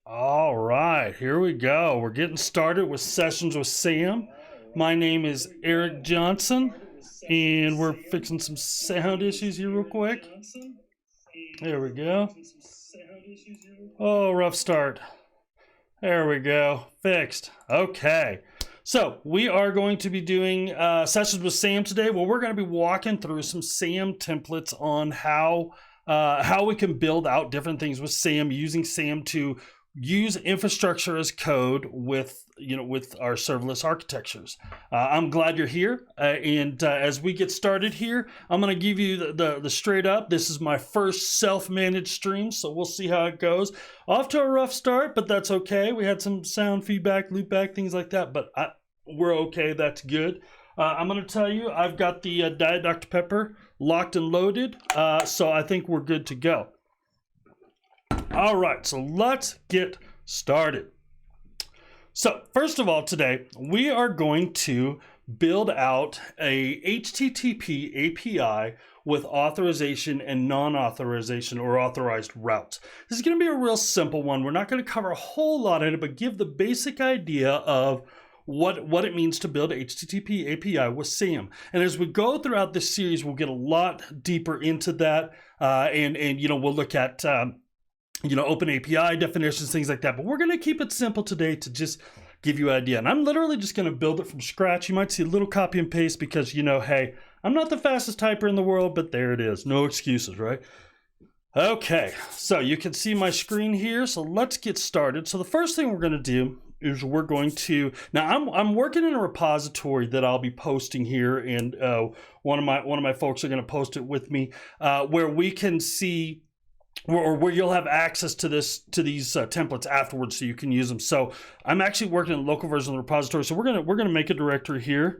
All right, here we go. We're getting started with Sessions with Sam. My name is Eric Johnson, and we're fixing some sound issues here real quick. There we go. Oh, rough start. There we go. Fixed. Okay. So we are going to be doing Sessions with Sam today. Well, we're going to be walking through some Sam templates on how we can build out different things with Sam, using Sam to use infrastructure as code with our serverless architectures. I'm glad you're here, and as we get started here, I'm going to give you the straight up. This is my first self-managed stream, so we'll see how it goes. Off to a rough start, but that's okay. We had some sound feedback, loopback, things like that, but we're okay. That's good. I'm going to tell you, I've got the Diet Dr. Pepper locked and loaded, so I think we're good to go. All right, so let's get started. So first of all, today we are going to build out a HTTP API with authorization and non-authorization or authorized routes. This is going to be a real simple one. We're not going to cover a whole lot in it, but give the basic idea of what it means to build HTTP API with SAM. And as we go throughout this series, we'll get a lot deeper into that, and we'll look at open API definitions, things like that. But we're going to keep it simple today to just give you an idea. And I'm literally just going to build it from scratch. You might see a little copy and paste because, hey, I'm not the fastest typer in the world, but there it is. No excuses, right? Okay, so you can see my screen here. So let's get started. So the first thing we're going to do is we're going to, now I'm working in a repository that I'll be posting here, and one of my folks are going to post it with me, where we can see, or where you'll have access to these templates afterwards, so you can use them. So I'm actually working in a local version of the repository. So we're gonna make a directory here,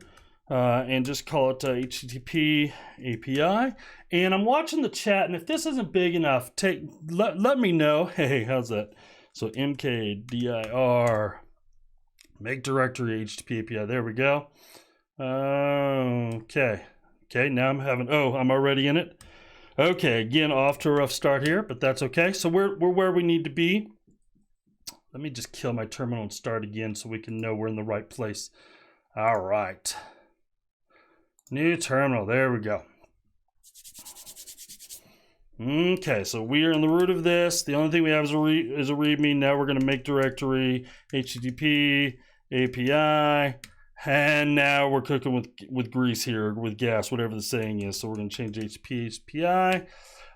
and just call it HTTP API. And I'm watching the chat, and if this isn't big enough, let me know. Hey, how's that? So mkdir make directory HTTP API. There we go. Okay. Now I'm already in it. Okay, again, off to a rough start here, but that's okay. So we're where we need to be. Let me just kill my terminal and start again so we can know we're in the right place. All right. New terminal, there we go. Okay, so we are in the root of this. The only thing we have is a README. Now we're gonna make directory, HTTP, API, and now we're cooking with grease here, with gas, whatever the saying is. So we're going to change HTTP API.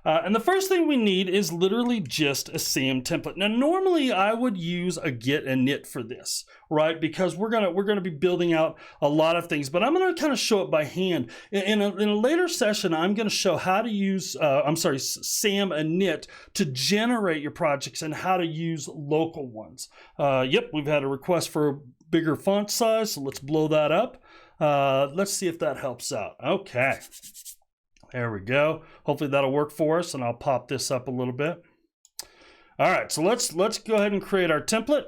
And the first thing we need is literally just a SAM template. Now, normally I would use a git and init for this, right? Because we're gonna be building out a lot of things, but I'm gonna kind of show it by hand. In a later session, I'm gonna show how to use, SAM and init to generate your projects and how to use local ones. Yep, we've had a request for a bigger font size, so let's blow that up. Let's see if that helps out. Okay. There we go. Hopefully that'll work for us, and I'll pop this up a little bit. All right, so let's go ahead and create our template.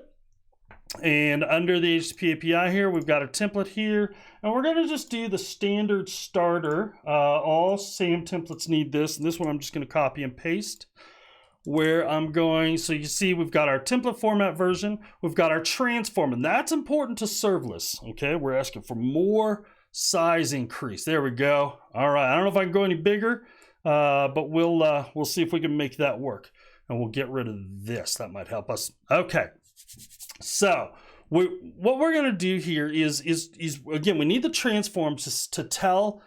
And under the HTTP API here, we've got a template here, and we're going to just do the standard starter. All SAM templates need this, and this one I'm just going to copy and paste. Where I'm going, so you see we've got our template format version, we've got our transform, and that's important to serverless. Okay, we're asking for more size increase. There we go. All right, I don't know if I can go any bigger, but we'll see if we can make that work, and we'll get rid of this. That might help us. Okay, so what we're going to do here is again, we need the transforms to tell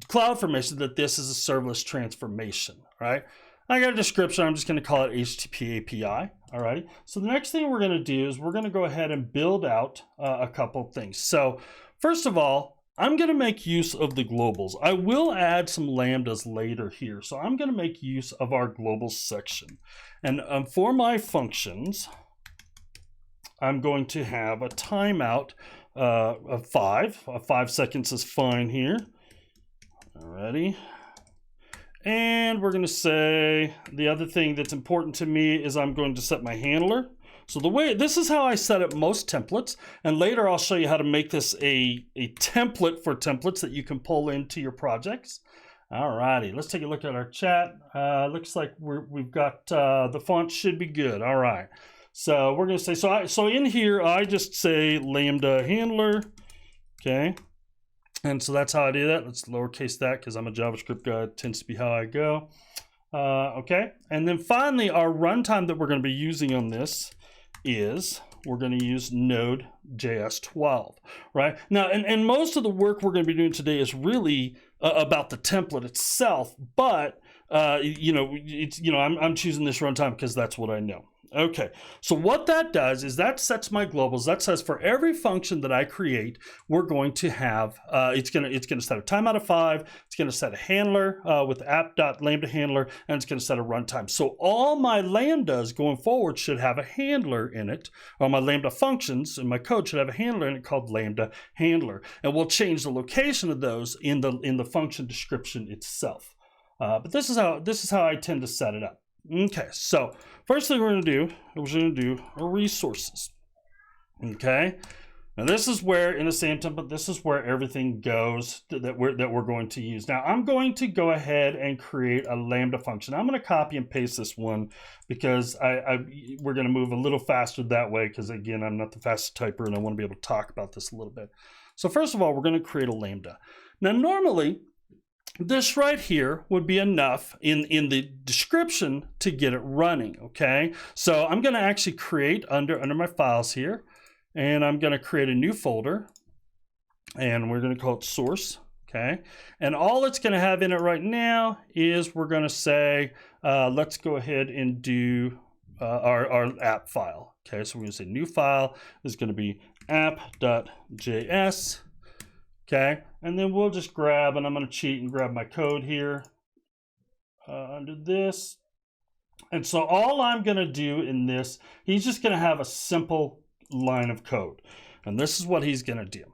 CloudFormation that this is a serverless transformation, right? I got a description. I'm just going to call it HTTP API. All right. So the next thing we're going to do is we're going to go ahead and build out a couple of things. So first of all, I'm going to make use of the globals. I will add some lambdas later here. So I'm going to make use of our global section. And for my functions, I'm going to have a timeout of 5. 5 seconds is fine here. Alrighty. And we're going to say the other thing that's important to me is I'm going to set my handler. So this is how I set up most templates, and later I'll show you how to make this a template for templates that you can pull into your projects. Alrighty, let's take a look at our chat. Looks like we've got the font should be good. All right, So we're going to say, so in here, I just say Lambda handler, okay? And so that's how I do that. Let's lowercase that because I'm a JavaScript guy. It tends to be how I go. Okay, and then finally, our runtime that we're going to be using on this is we're going to use Node.js 12, right? Now, and most of the work we're going to be doing today is really about the template itself, but I'm choosing this runtime because that's what I know. Okay, so what that does is that sets my globals. That says for every function that I create, we're going to have, it's gonna set a timeout of 5, it's gonna set a handler with app.lambda handler, and it's gonna set a runtime. So all my lambdas going forward should have a handler in it, or my lambda functions in my code should have a handler in it called lambda handler. And we'll change the location of those in the function description itself. But this is how I tend to set it up. Okay, so first thing we're going to do are resources. Okay, now this is where in the same template, this is where everything goes that we're going to use. Now I'm going to go ahead and create a Lambda function. I'm going to copy and paste this one because we're going to move a little faster that way because again, I'm not the fastest typer and I want to be able to talk about this a little bit. So first of all, we're going to create a Lambda. Now normally, this right here would be enough in the description to get it running, okay? So I'm gonna actually create under my files here, and I'm gonna create a new folder, and we're gonna call it source, okay? And all it's gonna have in it right now is we're gonna say, let's go ahead and do our app file, okay? So we're gonna say new file is gonna be app.js, okay, and then we'll just grab, and I'm going to cheat and grab my code here under this. And so all I'm going to do in this, he's just going to have a simple line of code. And this is what he's going to do.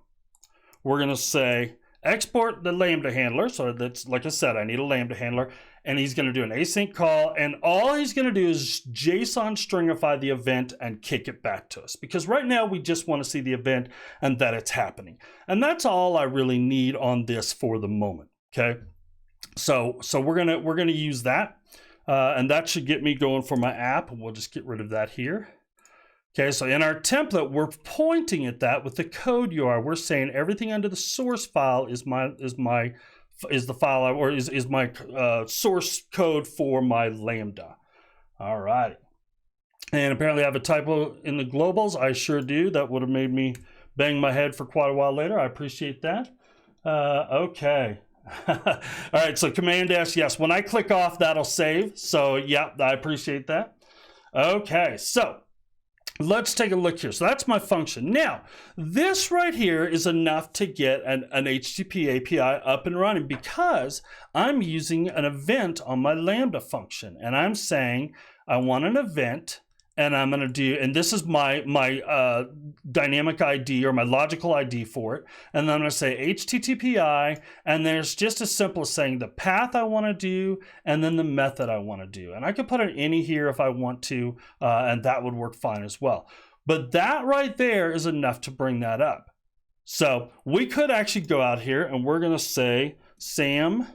We're going to say export the Lambda handler. So that's, like I said, I need a Lambda handler. And he's going to do an async call. And all he's going to do is JSON stringify the event and kick it back to us. Because right now we just want to see the event and that it's happening. And that's all I really need on this for the moment. Okay. So we're gonna use that. And that should get me going for my app. And we'll just get rid of that here. Okay, so in our template, we're pointing at that with the code URL. We're saying everything under the source file is my source code for my Lambda. All right. And apparently I have a typo in the globals. I sure do. That would have made me bang my head for quite a while later. I appreciate that. Okay. All right, so Command S, yes. When I click off, that'll save. So yeah, I appreciate that. Okay, so let's take a look here. So that's my function. Now, this right here is enough to get an HTTP API up and running because I'm using an event on my Lambda function. And I'm saying I want an event, and I'm going to do, and this is my dynamic ID or my logical ID for it. And then I'm going to say HTTPI, and there's just as simple as saying the path I want to do and then the method I want to do. And I could put an any here if I want to, and that would work fine as well. But that right there is enough to bring that up. So we could actually go out here and we're going to say SAM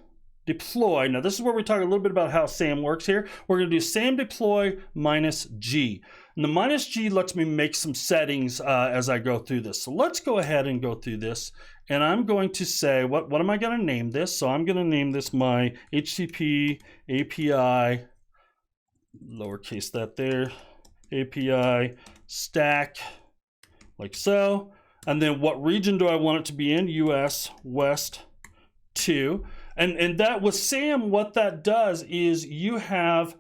deploy. Now this is where we talk a little bit about how SAM works here. We're going to do SAM deploy -G. And the -G lets me make some settings as I go through this. So let's go ahead and go through this. And I'm going to say, what am I going to name this? So I'm going to name this my HTTP API, lowercase that there, API stack, like so. And then what region do I want it to be in? US West 2. And that with SAM, what that does is you have,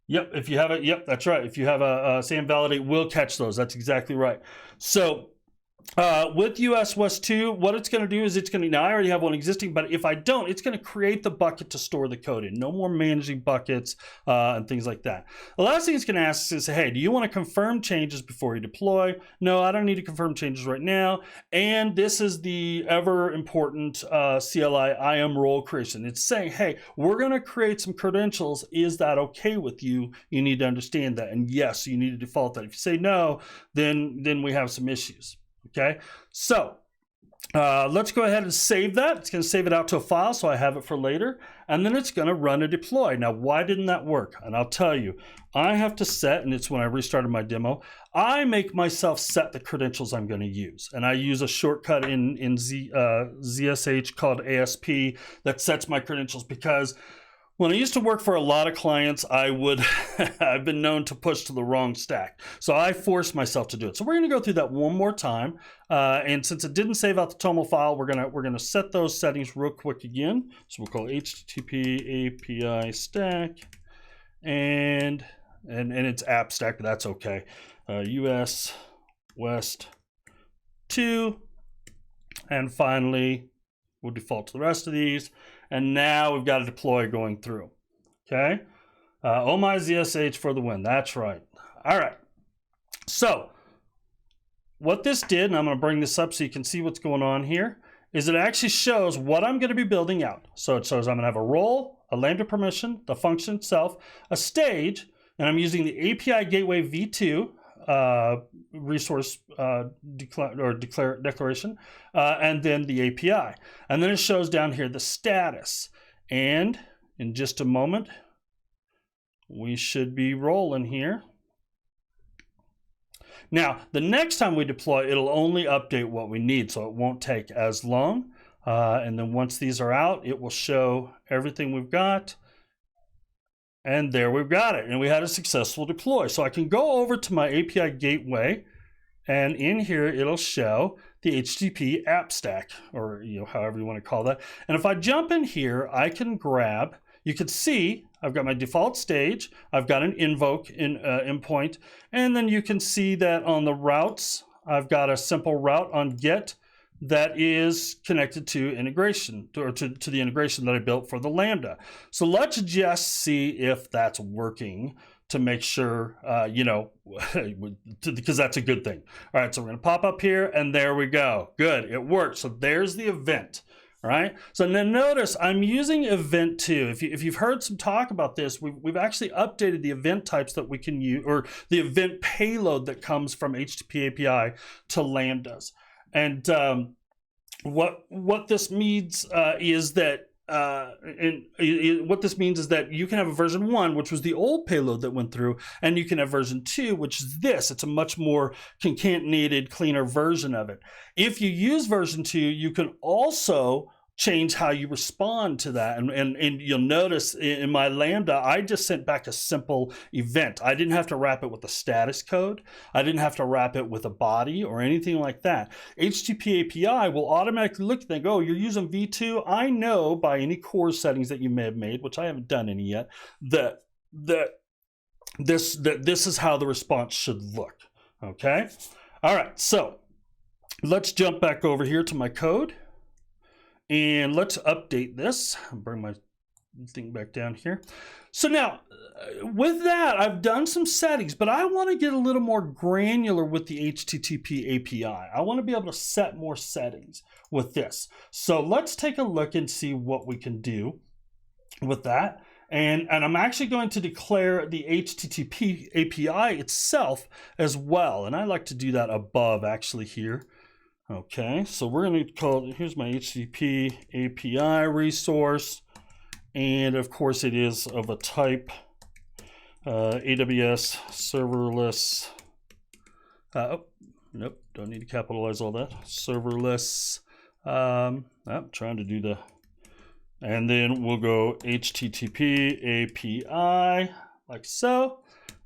yep, if you have it, yep, that's right. If you have a SAM validate, will catch those. That's exactly right. So with US West 2, what it's going to do is it's going to, now I already have one existing, but if I don't, it's going to create the bucket to store the code in. No more managing buckets and things like that. The last thing it's going to ask is, hey, do you want to confirm changes before you deploy? No, I don't need to confirm changes right now. And this is the ever important CLI IAM role creation. It's saying, hey, we're going to create some credentials. Is that okay with you? You need to understand that. And yes, you need to default that. If you say no, then we have some issues. Okay, so Let's go ahead and save that. It's going to save it out to a file so I have it for later. And then it's going to run a deploy. Now, why didn't that work? And I'll tell you, I have to set, and it's when I restarted my demo, I make myself set the credentials I'm going to use. And I use a shortcut in ZSH called ASP that sets my credentials, because when I used to work for a lot of clients, I've been known to push to the wrong stack. So I forced myself to do it. So we're going to go through that one more time. And since it didn't save out the TOML file, we're gonna set those settings real quick again. So we'll call HTTP API stack, and it's app stack, but that's okay. US West 2, and finally we'll default to the rest of these. And now we've got a deploy going through. Okay. Oh my ZSH for the win. That's right. All right. So what this did, and I'm going to bring this up so you can see what's going on here, is it actually shows what I'm going to be building out. So it shows I'm going to have a role, a Lambda permission, the function itself, a stage, and I'm using the API Gateway v2 resource declaration, and then the API. And then it shows down here the status. And in just a moment, we should be rolling here. Now, the next time we deploy, it'll only update what we need, so it won't take as long. And then once these are out, it will show everything we've got. And there we've got it. And we had a successful deploy. So I can go over to my API gateway, and in here it'll show the HTTP app stack, or however you want to call that. And if I jump in here, I can grab, you can see I've got my default stage, I've got an invoke endpoint, and then you can see that on the routes, I've got a simple route on get that is connected to integration, or to the integration that I built for the Lambda. So let's just see if that's working to make sure, because that's a good thing. All right, so we're going to pop up here, and there we go. Good, it worked. So there's the event. All right, so then notice I'm using event 2. If you've heard some talk about this, we've actually updated the event types that we can use, or the event payload that comes from HTTP API to Lambdas. And what this means is that what this means is that you can have a version 1, which was the old payload that went through, and you can have version 2, which is this. It's a much more concatenated, cleaner version of it. If you use version 2, you can also change how you respond to that. And you'll notice in my Lambda, I just sent back a simple event. I didn't have to wrap it with a status code. I didn't have to wrap it with a body or anything like that. HTTP API will automatically look and think, oh, you're using v2. I know by any core settings that you may have made, which I haven't done any yet, that this is how the response should look. Okay. All right. So let's jump back over here to my code. And let's update this. I'll bring my thing back down here. So now, with that, I've done some settings, but I want to get a little more granular with the HTTP API. I want to be able to set more settings with this. So let's take a look and see what we can do with that. And I'm actually going to declare the HTTP API itself as well. And I like to do that above actually here. Okay, so we're going to call it, here's my HTTP API resource, and of course it is of a type AWS serverless. Nope, don't need to capitalize all that. Serverless. I'm trying to do the, and then we'll go HTTP API like so.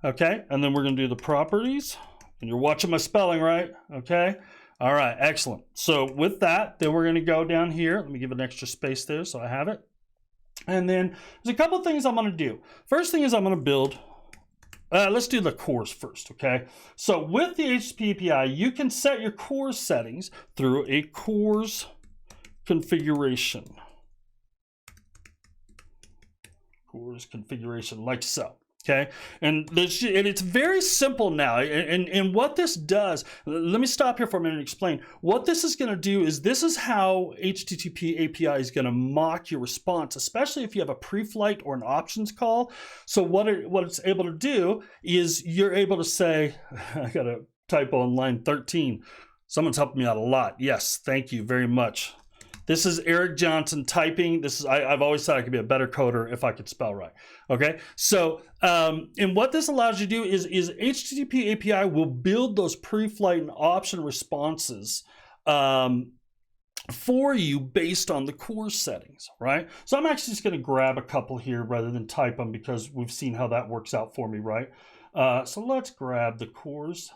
Okay, and then we're going to do the properties, and you're watching my spelling, right? Okay. All right, excellent. So with that, then we're going to go down here. Let me give it an extra space there so I have it. And then there's a couple of things I'm going to do. First thing is I'm going to build, let's do the cores first, okay? So with the HTTP API, you can set your core settings through a cores configuration. Cores configuration like so. Okay, and it's very simple now. And what this does, let me stop here for a minute and explain. What this is going to do is this is how HTTP API is going to mock your response, especially if you have a pre-flight or an options call. So what it's able to do is you're able to say, I got a typo on line 13. Someone's helping me out a lot. Yes, thank you very much. This is Eric Johnson typing. This is I've always thought I could be a better coder if I could spell right. Okay, so and what this allows you to do is HTTP API will build those pre-flight and option responses for you based on the core settings, right? So I'm actually just going to grab a couple here rather than type them because we've seen how that works out for me, right? So let's grab the cores.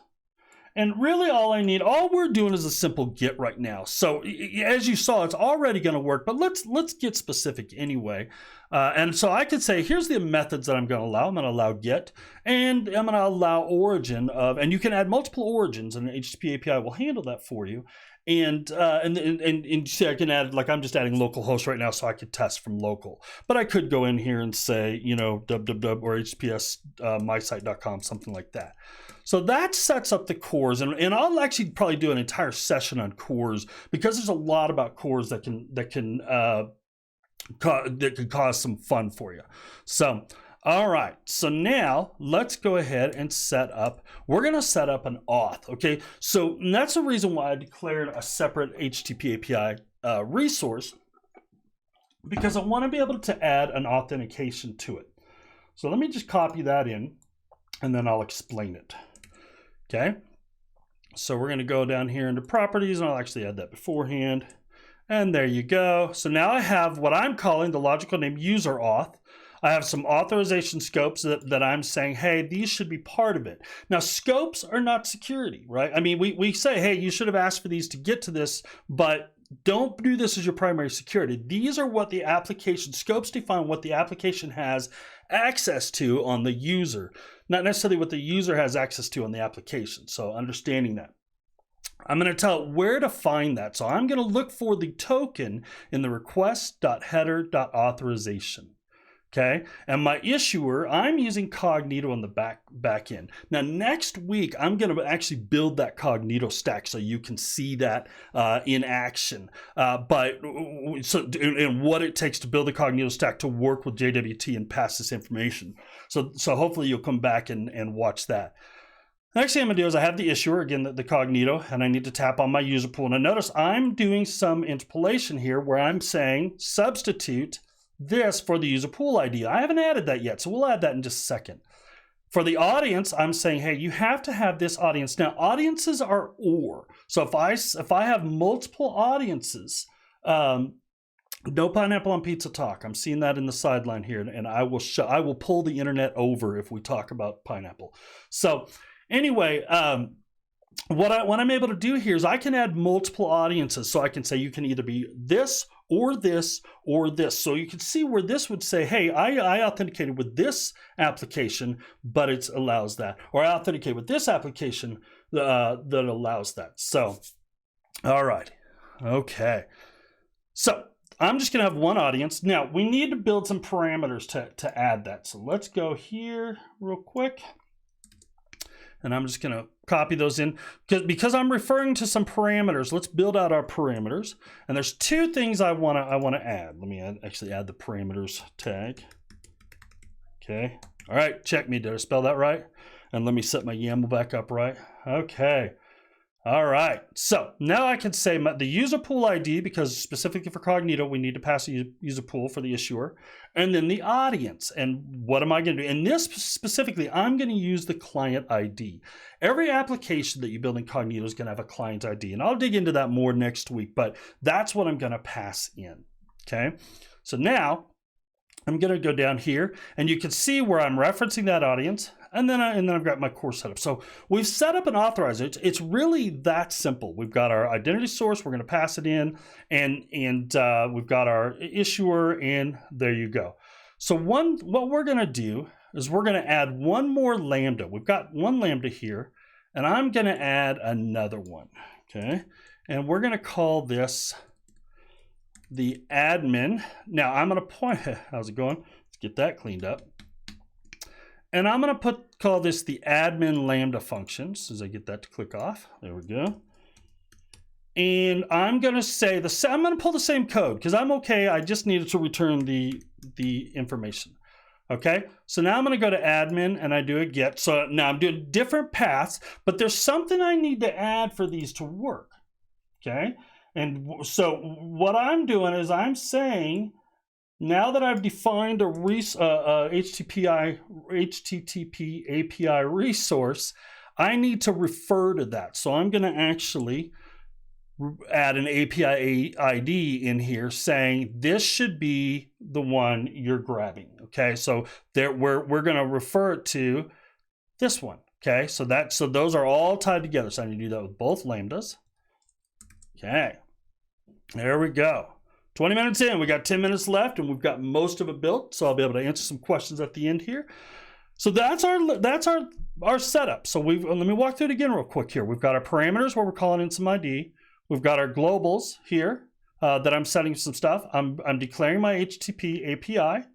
And really all we're doing is a simple get right now. So as you saw, it's already going to work, but let's get specific anyway. And so I could say, here's the methods that I'm going to allow. I'm going to allow get, and I'm going to allow origin of, and you can add multiple origins, and the HTTP API will handle that for you. And see, I can add, like I'm just adding localhost right now, so I could test from local. But I could go in here and say, you know, www or https mysite.com, something like that. So that sets up the cores, and I'll actually probably do an entire session on cores because there's a lot about cores that can cause some fun for you. So, all right. So now let's go ahead and set up. We're going to set up an auth. Okay. So that's the reason why I declared a separate HTTP API resource, because I want to be able to add an authentication to it. So let me just copy that in, and then I'll explain it. Okay, so we're going to go down here into properties, and I'll actually add that beforehand. And there you go. So now I have what I'm calling the logical name user auth. I have some authorization scopes that I'm saying, hey, these should be part of it. Now, scopes are not security, right? I mean, we say, hey, you should have asked for these to get to this, but don't do this as your primary security. These are what the application, scopes define what the application has access to on the user, not necessarily what the user has access to on the application. So understanding that. I'm going to tell it where to find that. So I'm going to look for the token in the request.header.authorization. Okay, and my issuer, I'm using Cognito on the back end. Now, next week, I'm going to actually build that Cognito stack so you can see that in action. And what it takes to build a Cognito stack to work with JWT and pass this information. So hopefully you'll come back and watch that. Next thing I'm going to do is I have the issuer, again, the Cognito, and I need to tap on my user pool. Now, notice I'm doing some interpolation here where I'm saying substitute this for the user pool ID. I haven't added that yet, so we'll add that in just a second. For the audience, I'm saying, hey, you have to have this audience. Now, audiences are OR. So if I have multiple audiences, no pineapple on pizza talk. I'm seeing that in the sideline here, and I will pull the internet over if we talk about pineapple. So anyway, what I'm able to do here is I can add multiple audiences. So I can say you can either be this or this or this. So you can see where this would say, hey, I authenticated with this application, but it allows that. Or I authenticate with this application that allows that. So, all right. Okay. So I'm just going to have one audience. Now, we need to build some parameters to add that. So let's go here real quick. And I'm just going to copy those in because I'm referring to some parameters. Let's build out our parameters. And there's two things I want to add. Let me actually add the parameters tag. Okay. All right. Check me. Did I spell that right? And let me set my YAML back up right. Okay. All right. So now I can say the user pool ID, because specifically for Cognito, we need to pass a user pool for the issuer, and then the audience. And what am I going to do? In this specifically, I'm going to use the client ID. Every application that you build in Cognito is going to have a client ID, and I'll dig into that more next week, but that's what I'm going to pass in. Okay. So now I'm going to go down here, and you can see where I'm referencing that audience. And then I've got my core setup. So we've set up an authorizer. It's really that simple. We've got our identity source. We're going to pass it in, and we've got our issuer, and there you go. So what we're going to do is we're going to add one more Lambda. We've got one Lambda here, and I'm going to add another one. Okay, and we're going to call this the admin. Now I'm going to point. How's it going? Let's get that cleaned up. And I'm going to call this the admin Lambda function. So as I get that to click off, there we go. And I'm going to say I'm going to pull the same code because I'm okay. I just needed to return the information. Okay, so now I'm going to go to admin and I do a get. So now I'm doing different paths, but there's something I need to add for these to work. Okay, and so what I'm doing is I'm saying, now that I've defined a HTTP API resource, I need to refer to that. So I'm going to actually add an API ID in here saying this should be the one you're grabbing. Okay, so there we're going to refer it to this one. Okay, so those are all tied together. So I need to do that with both lambdas. Okay, there we go. 20 minutes in, we got 10 minutes left, and we've got most of it built. So I'll be able to answer some questions at the end here. So that's our setup. So let me walk through it again real quick here. We've got our parameters where we're calling in some ID. We've got our globals here that I'm setting some stuff. I'm declaring my HTTP API,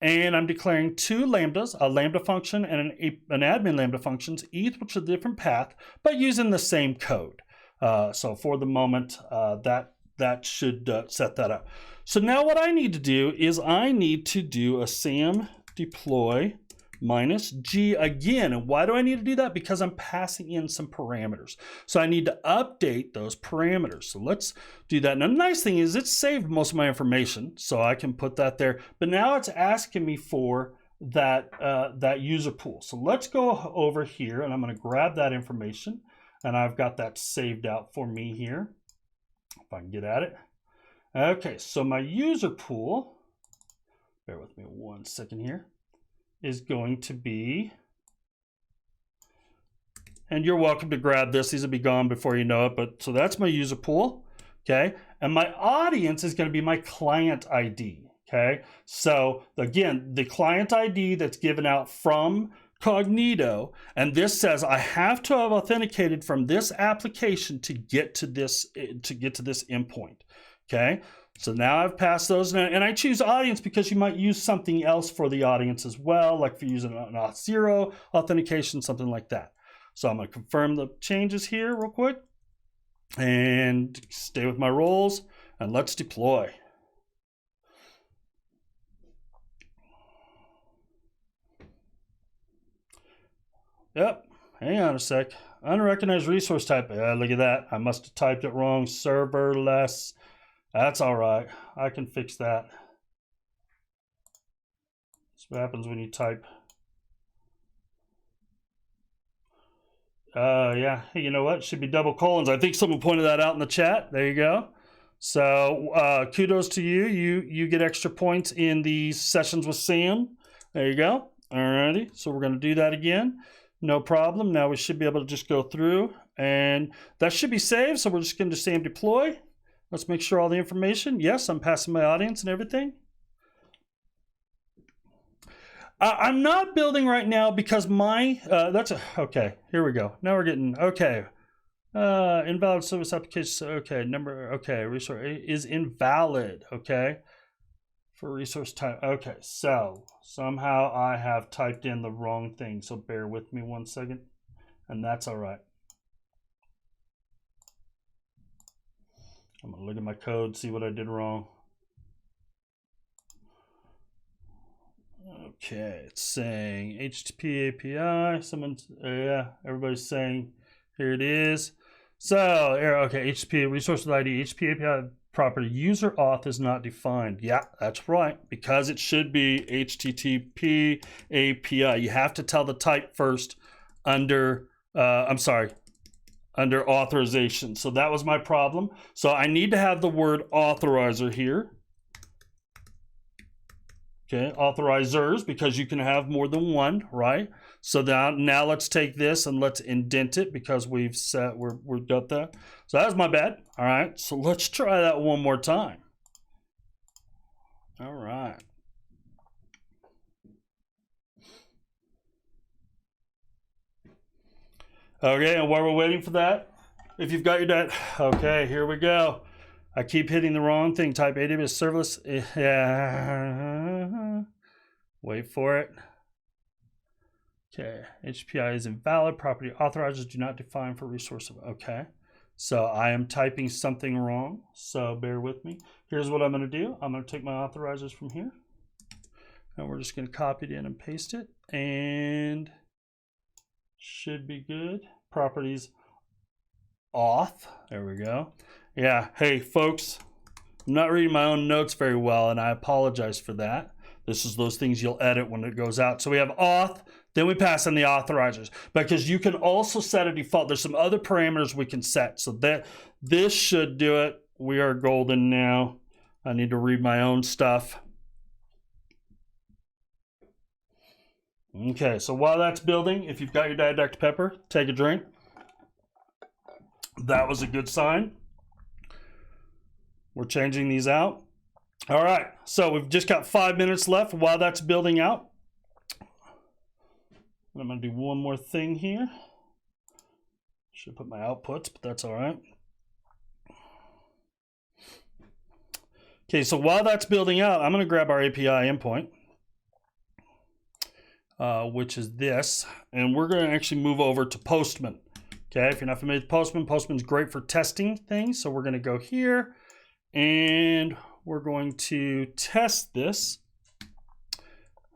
and I'm declaring two lambdas, a lambda function and an admin lambda functions, each with a different path, but using the same code. So for the moment, that should set that up. So now what I need to do is I need to do a SAM deploy -G again. And why do I need to do that? Because I'm passing in some parameters. So I need to update those parameters. So let's do that. Now the nice thing is it's saved most of my information, so I can put that there. But now it's asking me for that user pool. So let's go over here, and I'm going to grab that information, and I've got that saved out for me here. If I can get at it. Okay, so my user pool, bear with me 1 second here, is going to be, and you're welcome to grab this, these will be gone before you know it, but so that's my user pool, okay? And my audience is going to be my client ID, okay? So again, the client ID that's given out from Cognito, and this says I have to have authenticated from this application to get to this endpoint, okay? So now I've passed those, and I choose audience because you might use something else for the audience as well, like for using an Auth0 authentication, something like that. So I'm going to confirm the changes here real quick and stay with my roles, and let's deploy. Yep, hang on a sec. Unrecognized resource type. Look at that. I must have typed it wrong. Serverless. That's all right. I can fix that. That's what happens when you type. Yeah, hey, you know what? It should be double colons. I think someone pointed that out in the chat. There you go. So kudos to you. You get extra points in the sessions with Sam. There you go. Alrighty. So we're going to do that again. No problem. Now we should be able to just go through, and that should be saved. So we're just going to SAM deploy. Let's make sure all the information. Yes, I'm passing my audience and everything. I'm not building right now because my, okay, here we go. Now we're getting, okay. Invalid service application, okay, resource is invalid, okay. For resource type, okay, so somehow I have typed in the wrong thing, so bear with me 1 second, and that's all right. I'm gonna look at my code, see what I did wrong. Okay, it's saying HTTP API. Someone's, yeah, everybody's saying, here it is. So, here, okay, HTTP resource with ID, HTTP API property user auth is not defined. Yeah, that's right, because it should be HTTP API. You have to tell the type first under, under authorization. So that was my problem. So I need to have the word authorizer here. Okay, authorizers, because you can have more than one, right? So now let's take this and let's indent it because we've got that. So that was my bad. All right, so let's try that one more time. All right. Okay, and while we're waiting for that, if you've got your data, okay, here we go. I keep hitting the wrong thing. Type AWS serverless. Yeah. Wait for it. Okay, HPI is invalid. Property authorizers do not define for resource. Okay, so I am typing something wrong. So bear with me. Here's what I'm going to do. I'm going to take my authorizers from here. And we're just going to copy it in and paste it, and should be good. Properties auth. There we go. Yeah. Hey, folks, I'm not reading my own notes very well, and I apologize for that. This is those things you'll edit when it goes out. So we have auth, then we pass in the authorizers, because you can also set a default. There's some other parameters we can set. So that this should do it. We are golden now. I need to read my own stuff. Okay, so while that's building, if you've got your Diet Dr. Pepper, take a drink. That was a good sign. We're changing these out. All right, so we've just got 5 minutes left while that's building out. I'm going to do one more thing here. Should put my outputs, but that's all right. Okay, so while that's building out, I'm going to grab our API endpoint, which is this, and we're going to actually move over to Postman. Okay, if you're not familiar with Postman, Postman's great for testing things. So we're going to go here, and we're going to test this.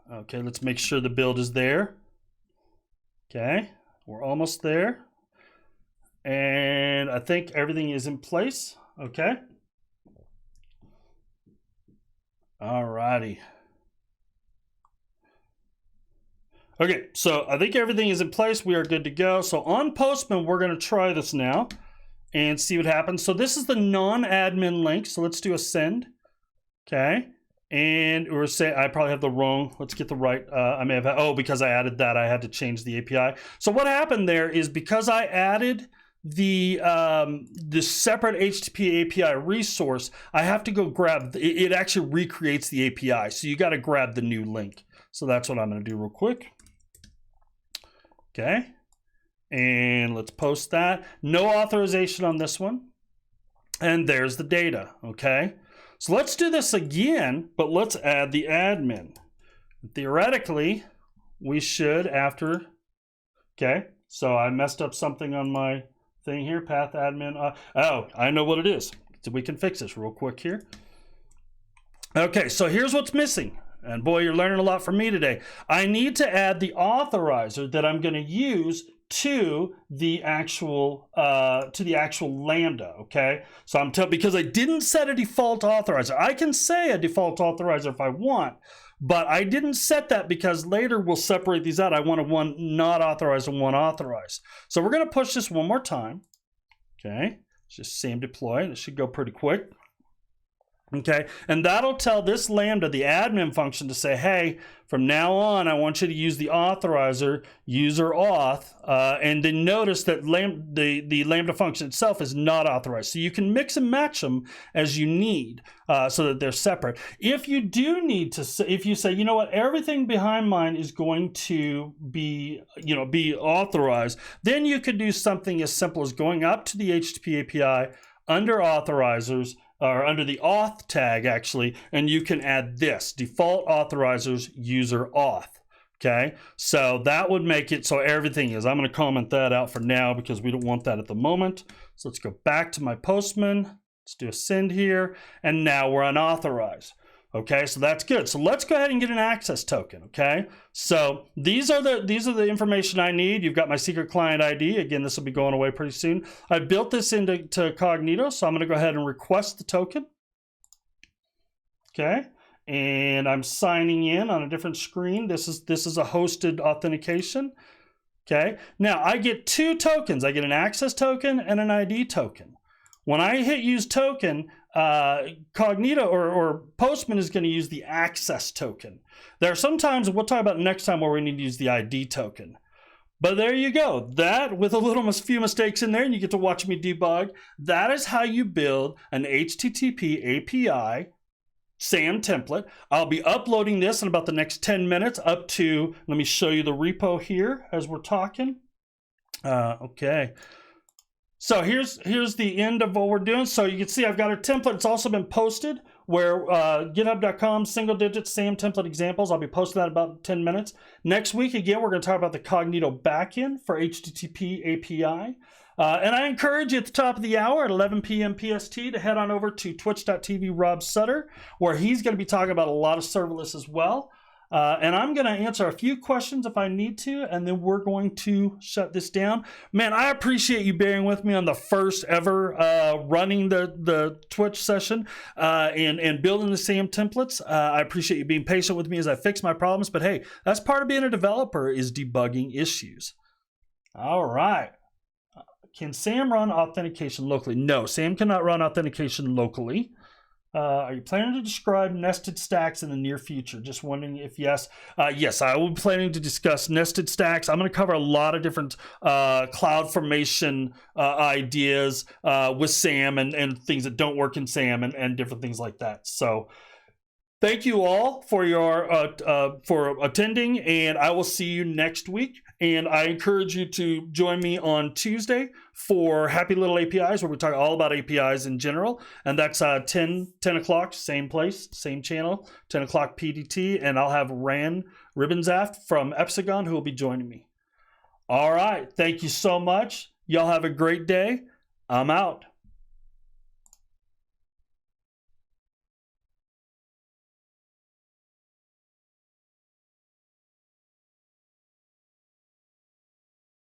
Okay, let's make sure the build is there. Okay, we're almost there. And I think everything is in place. Okay. All righty. Okay, so I think everything is in place. We are good to go. So on Postman, we're going to try this now and see what happens. So this is the non-admin link. So let's do a send. Okay. And we're saying, I probably have the wrong, let's get the right, I may have, oh, because I added that, I had to change the API. So what happened there is because I added the separate HTTP API resource, I have to go grab, it actually recreates the API. So you got to grab the new link. So that's what I'm going to do real quick. Okay. And let's post that. No authorization on this one. And there's the data. Okay. So let's do this again, but let's add the admin. Theoretically, we should after, okay, so I messed up something on my thing here, path admin. Oh, I know what it is. So we can fix this real quick here. Okay, so here's what's missing. And boy, you're learning a lot from me today. I need to add the authorizer that I'm going to use to the actual Lambda. Okay, so I'm because I didn't set a default authorizer. I can say a default authorizer if I want, but I didn't set that because later we'll separate these out. I want one not authorized and one authorized. So we're going to push this one more time. Okay, it's just same deploy. It should go pretty quick. Okay, and that'll tell this Lambda, the admin function, to say, hey, from now on, I want you to use the authorizer, user auth, and then notice that the Lambda function itself is not authorized. So you can mix and match them as you need so that they're separate. If you do need to, if you say, you know what, everything behind mine is going to be, be authorized, then you could do something as simple as going up to the HTTP API under authorizers, or under the auth tag actually, and you can add this, default authorizers user auth. Okay, so that would make it so everything is. I'm going to comment that out for now because we don't want that at the moment. So let's go back to my Postman. Let's do a send here, and now we're unauthorized. Okay, so that's good. So let's go ahead and get an access token. Okay, so these are the information I need. You've got my secret client ID. Again, this will be going away pretty soon. I built this into Cognito, so I'm going to go ahead and request the token. Okay, and I'm signing in on a different screen. This is a hosted authentication. Okay, now I get two tokens. I get an access token and an ID token. When I hit use token, Cognito or Postman is going to use the access token. There are some times, we'll talk about next time, where we need to use the ID token. But there you go. That, with a few mistakes in there, and you get to watch me debug, that is how you build an HTTP API SAM template. I'll be uploading this in about the next 10 minutes up to, let me show you the repo here as we're talking. Okay. So here's the end of what we're doing. So you can see I've got a template. It's also been posted where github.com single digit SAM template examples. I'll be posting that in about 10 minutes. Next week, again, we're going to talk about the Cognito backend for HTTP API. And I encourage you at the top of the hour at 11 p.m. PST to head on over to twitch.tv Rob Sutter, where he's going to be talking about a lot of serverless as well. And I'm going to answer a few questions if I need to, and then we're going to shut this down. Man, I appreciate you bearing with me on the first ever running the Twitch session and building the SAM templates. I appreciate you being patient with me as I fix my problems. But hey, that's part of being a developer, is debugging issues. All right. Can SAM run authentication locally? No, SAM cannot run authentication locally. Are you planning to describe nested stacks in the near future? Just wondering if yes. Yes, I will be planning to discuss nested stacks. I'm going to cover a lot of different cloud formation ideas with SAM and things that don't work in SAM and different things like that. So thank you all for your for attending, and I will see you next week. And I encourage you to join me on Tuesday for Happy Little APIs, where we talk all about APIs in general. And that's 10 o'clock, same place, same channel, 10 o'clock PDT. And I'll have Ran Ribbensaft from Epsagon who will be joining me. All right. Thank you so much. Y'all have a great day. I'm out.